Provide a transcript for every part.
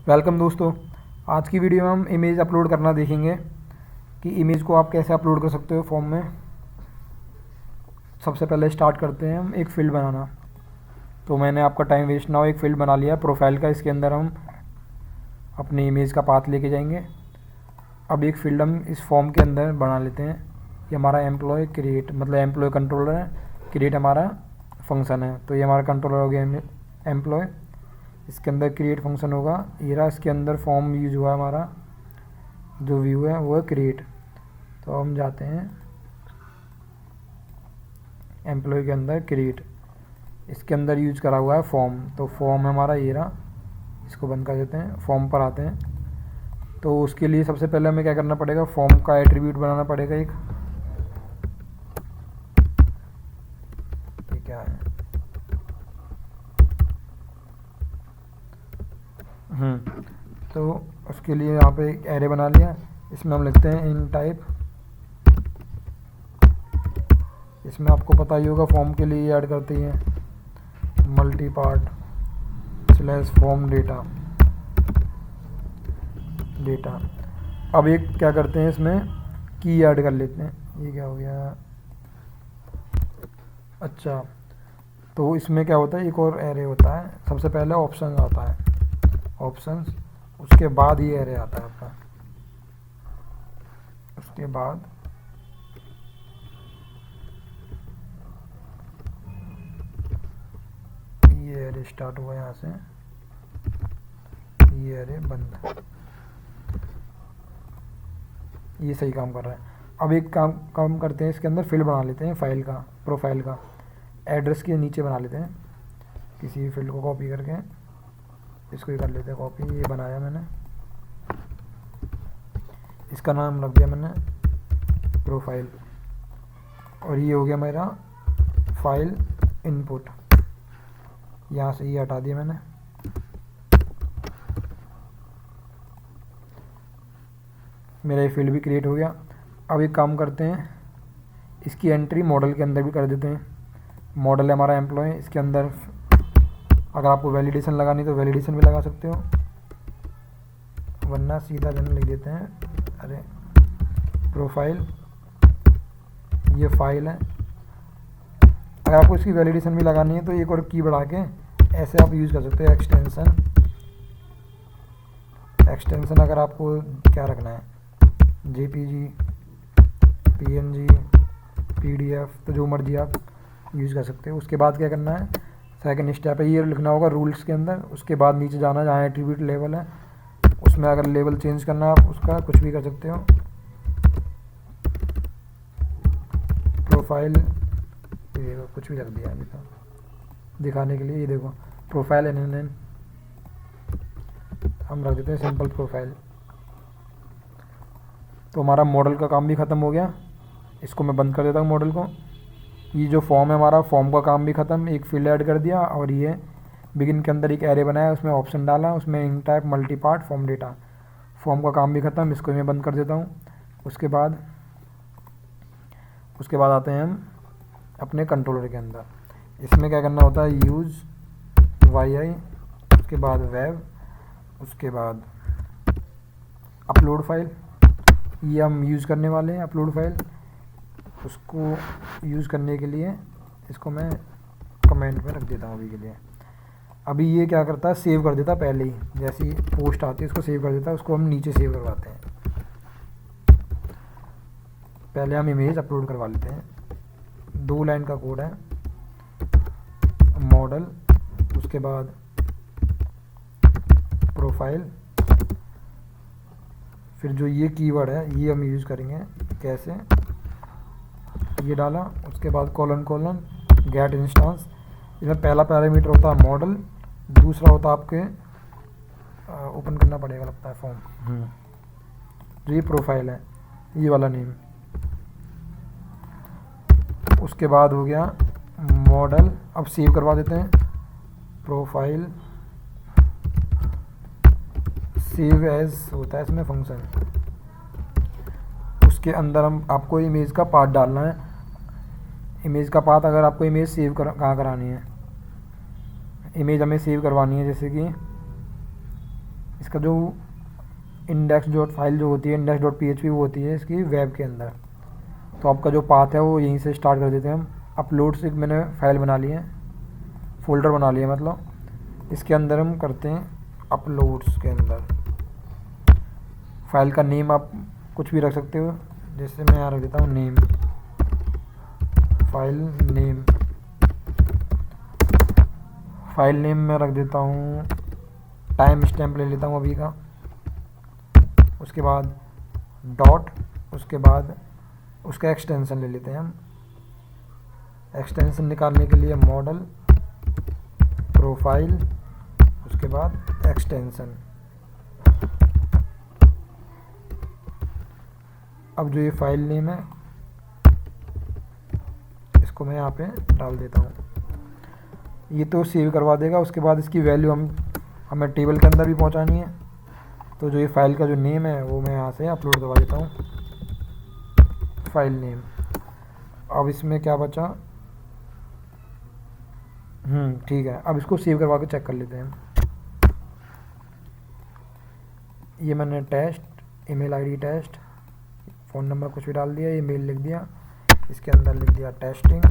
Welcome दोस्तों। आज की वीडियो में हम इमेज अपलोड करना देखेंगे कि इमेज को आप कैसे अपलोड कर सकते हो फॉर्म में। सबसे पहले स्टार्ट करते हैं हम एक फ़ील्ड बनाना। तो मैंने आपका टाइम वेस्ट ना हो एक फ़ील्ड बना लिया प्रोफाइल का। इसके अंदर हम अपनी इमेज का पाथ लेके जाएंगे। अब एक फ़ील्ड हम इस फॉर्म के अंदर बना लेते हैं। ये हमारा एम्प्लॉय क्रिएट मतलब एम्प्लॉय कंट्रोलर है, क्रिएट हमारा फंक्शन है। तो ये हमारा कंट्रोलर हो गया एम्प्लॉय। इसके अंदर क्रिएट फंक्शन होगा, ये रहा। इसके अंदर फॉर्म यूज हुआ हमारा जो व्यू है वो है क्रिएट। तो हम जाते हैं एम्प्लॉय के अंदर क्रिएट, इसके अंदर यूज करा हुआ है फॉर्म। तो फॉर्म हमारा ये रहा, इसको बंद कर देते हैं। फॉर्म पर आते हैं तो उसके लिए सबसे पहले हमें क्या करना पड़ेगा, फॉर्म का एट्रीब्यूट बनाना पड़ेगा एक। ये क्या है, तो उसके लिए यहाँ पे एक एरे बना लिया। इसमें हम लिखते हैं इन टाइप। इसमें आपको पता ही होगा फॉर्म के लिए ऐड करते ही हैं multi part slash form data. अब एक क्या करते हैं, इसमें की ऐड कर लेते हैं। ये क्या हो गया, अच्छा। तो इसमें क्या होता है, एक और एरे होता है। सबसे पहले ऑप्शन आता है, ऑप्शंस, उसके बाद ये एरे आता है आपका। उसके बाद ये एरे स्टार्ट हुआ यहाँ से, ये एरे बंद। ये सही काम कर रहा है। अब एक काम करते हैं, इसके अंदर फील्ड बना लेते हैं फाइल का, प्रोफाइल का। एड्रेस के नीचे बना लेते हैं, किसी फील्ड को कॉपी करके इसको ही कर लेते हैं कॉपी। ये बनाया मैंने, इसका नाम रख दिया मैंने प्रोफाइल। और ये हो गया मेरा फाइल इनपुट। यहाँ से ये हटा दिया मैंने। मेरा ये फील्ड भी क्रिएट हो गया। अब एक काम करते हैं, इसकी एंट्री मॉडल के अंदर भी कर देते हैं। मॉडल है हमारा एम्प्लॉय, इसके अंदर अगर आपको वैलिडेशन लगानी तो वैलिडेशन भी लगा सकते हो, वरना सीधा जन लिख देते हैं अरे प्रोफाइल। ये फाइल है। अगर आपको इसकी वैलिडेशन भी लगानी है तो एक और की बढ़ा के ऐसे आप यूज़ कर सकते हो, एक्सटेंशन अगर आपको क्या रखना है, जेपीजी, पीएनजी, पीडीएफ, तो जो मर्जी आप यूज़ कर सकते हो। उसके बाद क्या करना है, सेकंड स्टेप है, ये लिखना होगा रूल्स के अंदर। उसके बाद नीचे जाना, जहाँ एट्रीब्यूट लेवल है उसमें अगर लेवल चेंज करना है आप उसका कुछ भी कर सकते हो। प्रोफाइल ये कुछ भी रख दिया अभी तो दिखाने के लिए। ये देखो प्रोफाइल एन हम रख देते हैं सिंपल प्रोफाइल। तो हमारा मॉडल का काम भी ख़त्म हो गया। इसको मैं बंद कर देता हूँ मॉडल को। ये जो फॉर्म है हमारा, फॉर्म का काम भी ख़त्म। एक फील्ड ऐड कर दिया और ये बिगिन के अंदर एक एरे बनाया, उसमें ऑप्शन डाला, उसमें enctype multipart form data. Form का काम भी ख़त्म। इसको मैं बंद कर देता हूँ। उसके बाद आते हैं हम अपने कंट्रोलर के अंदर। इसमें क्या करना होता है, यूज़ YI, उसके बाद वेब, उसके बाद अपलोड फाइल। ये हम यूज़ करने वाले हैं अपलोड फाइल। उसको यूज़ करने के लिए इसको मैं कमेंट में रख देता हूँ अभी के लिए। अभी ये क्या करता है, सेव कर देता पहले ही, जैसी पोस्ट आती है उसको सेव कर देता है। उसको हम नीचे सेव करवाते हैं। पहले हम इमेज अपलोड करवा लेते हैं। 2 लाइन का कोड है, मॉडल, उसके बाद प्रोफाइल, फिर जो ये कीवर्ड है ये हम यूज़ करेंगे। कैसे, ये डाला, उसके बाद कोलन गेट इंस्टेंस। इसमें पहला पैरामीटर होता है मॉडल, दूसरा होता है आपके ओपन करना पड़ेगा लगता है फॉर्म, जो ये प्रोफाइल है ये वाला नेम। उसके बाद हो गया मॉडल। अब सेव करवा देते हैं प्रोफाइल, सेव एज होता है इसमें फंक्शन। उसके अंदर हम आपको इमेज का पाथ डालना है। इमेज का पाथ, अगर आपको इमेज सेव कहाँ करानी है, इमेज हमें सेव करवानी है, जैसे कि इसका जो इंडेक्स डॉट फाइल जो होती है इंडेक्स डॉट PHP वो होती है इसकी वेब के अंदर। तो आपका जो पाथ है वो यहीं से स्टार्ट कर देते हैं हम। अपलोड से मैंने फाइल बना ली है, फ़ोल्डर बना लिया मतलब। इसके अंदर हम करते हैं अपलोड्स के अंदर। फाइल का नेम आप कुछ भी रख सकते हो, जैसे मैं यहाँ रख देता हूँ name, file name. File name में रख देता हूँ, टाइम स्टैम्प ले लेता हूँ अभी का। उसके बाद डॉट, उसके बाद उसका एक्सटेंशन ले लेते हैं हम। एक्सटेंशन निकालने के लिए मॉडल प्रोफाइल, उसके बाद एक्सटेंशन। अब जो ये फाइल नेम है इसको मैं यहाँ पे डाल देता हूँ, ये तो सेव करवा देगा। उसके बाद इसकी वैल्यू हमें टेबल के अंदर भी पहुँचानी है। तो जो ये फाइल का जो नेम है वो मैं यहाँ से अपलोड करवा देता हूँ, फाइल नेम। अब इसमें क्या बचा, ठीक है। अब इसको सेव करवा के चेक कर लेते हैं। ये मैंने test, email ID test, phone number कुछ भी डाल दिया, ईमेल लिख दिया, इसके अंदर लिख दिया टेस्टिंग।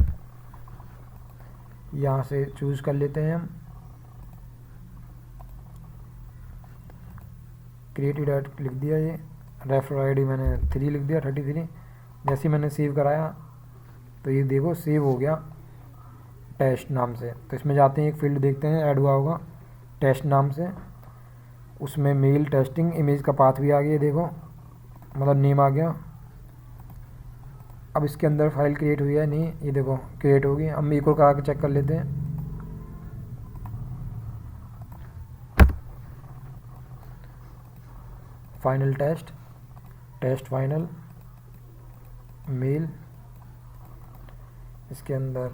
यहाँ से चूज़ कर लेते हैं हम क्रिएटिव डाट, लिख दिया। ये रेफर आईडी मैंने 3 लिख दिया, 33। जैसे मैंने सेव कराया तो ये देखो सेव हो गया टेस्ट नाम से। तो इसमें जाते हैं, एक फील्ड देखते हैं ऐड हुआ होगा टेस्ट नाम से, उसमें मेल टेस्टिंग, इमेज का पाथ भी आ गया देखो, मतलब नेम आ गया। अब इसके अंदर फाइल क्रिएट हुई है नहीं, ये देखो क्रिएट होगी। हम एक और करा के चेक कर लेते हैं। Final test, test final, mail, इसके अंदर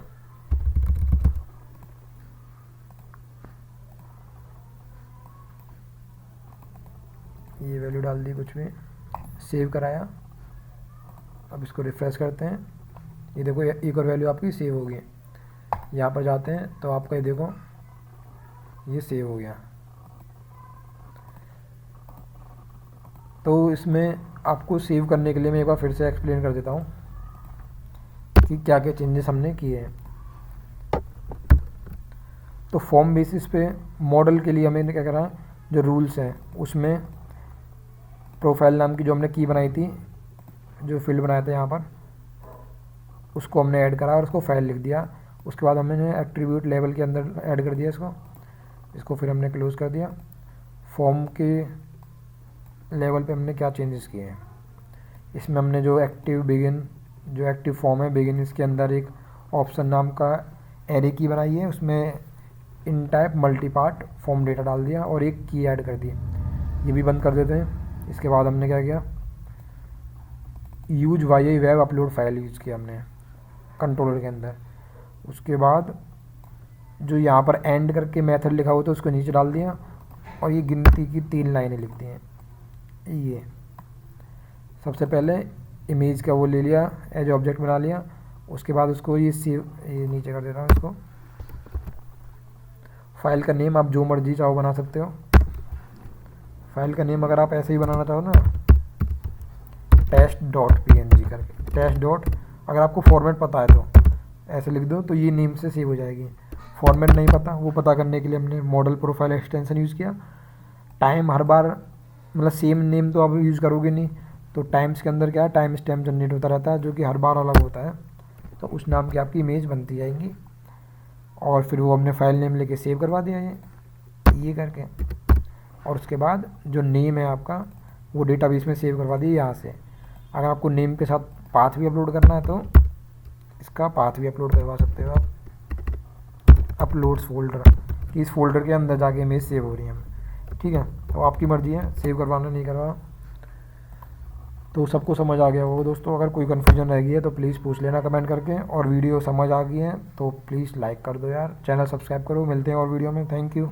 ये वैल्यू डाल दी, कुछ भी सेव कराया। अब इसको रिफ्रेश करते हैं, ये देखो एक और वैल्यू आपकी सेव हो गई। यहाँ पर जाते हैं तो आपका ये देखो ये सेव हो गया। तो इसमें आपको सेव करने के लिए मैं एक बार फिर से एक्सप्लेन कर देता हूँ कि क्या क्या चेंजेस हमने किए हैं। तो फॉर्म बेसिस पे मॉडल के लिए हमें क्या करा, जो रूल्स हैं उसमें प्रोफाइल नाम की जो हमने की बनाई थी, जो फील्ड बनाया था यहाँ पर, उसको हमने ऐड करा और उसको फाइल लिख दिया। उसके बाद हमने एट्रीब्यूट लेवल के अंदर ऐड कर दिया इसको फिर हमने क्लोज कर दिया। फॉर्म के लेवल पे हमने क्या चेंजेस किए हैं, इसमें हमने जो एक्टिव बिगिन, जो एक्टिव फॉर्म है बिगिन, इसके अंदर एक ऑप्शन नाम का एरे की बनाई है, उसमें enctype multipart form data डाल दिया और एक की ऐड कर दी। ये भी बंद कर देते हैं। इसके बाद हमने क्या किया, use via web upload file use किया हमने कंट्रोलर के अंदर। उसके बाद जो यहाँ पर एंड करके मेथड लिखा हुआ था उसको नीचे डाल दिया और ये गिनती की 3 लाइनें लिख दी हैं। ये सबसे पहले इमेज का वो ले लिया, एज ऑब्जेक्ट बना लिया। उसके बाद उसको ये नीचे कर देता हूँ इसको। फाइल का नेम आप जो मर्जी चाहो बना सकते हो। फाइल का नेम अगर आप ऐसे ही बनाना चाहो ना, test.png करके, टेस्ट डॉट, अगर आपको फॉर्मेट पता है तो ऐसे लिख दो तो ये नेम से सेव हो जाएगी। फॉर्मेट नहीं पता, वो पता करने के लिए हमने मॉडल प्रोफाइल एक्सटेंशन यूज़ किया। टाइम हर बार मतलब सेम नेम तो आप यूज़ करोगे नहीं, तो टाइम्स के अंदर क्या है, टाइम स्टैम्प जनरेट होता रहता है जो कि हर बार अलग होता है। तो उस नाम की आपकी इमेज बनती जाएगी और फिर वो हमने फाइल नेम लेके सेव करवा दिया ये करके। और उसके बाद जो नेम है आपका वो डेटाबेस में सेव करवा दिया यहाँ से। अगर आपको नेम के साथ पाथ भी अपलोड करना है तो इसका पाथ भी अपलोड करवा सकते हो आप, अपलोड्स फोल्डर कि इस फोल्डर के अंदर जाके इमेज सेव हो रही है। ठीक है, तो आपकी मर्ज़ी है सेव करवाना नहीं करवा। तो सबको समझ आ गया होगा दोस्तों। अगर कोई कन्फ्यूजन रह गई है तो प्लीज़ पूछ लेना कमेंट करके, और वीडियो समझ आ गई है तो प्लीज़ लाइक कर दो यार, चैनल सब्सक्राइब करो। मिलते हैं और वीडियो में, थैंक यू।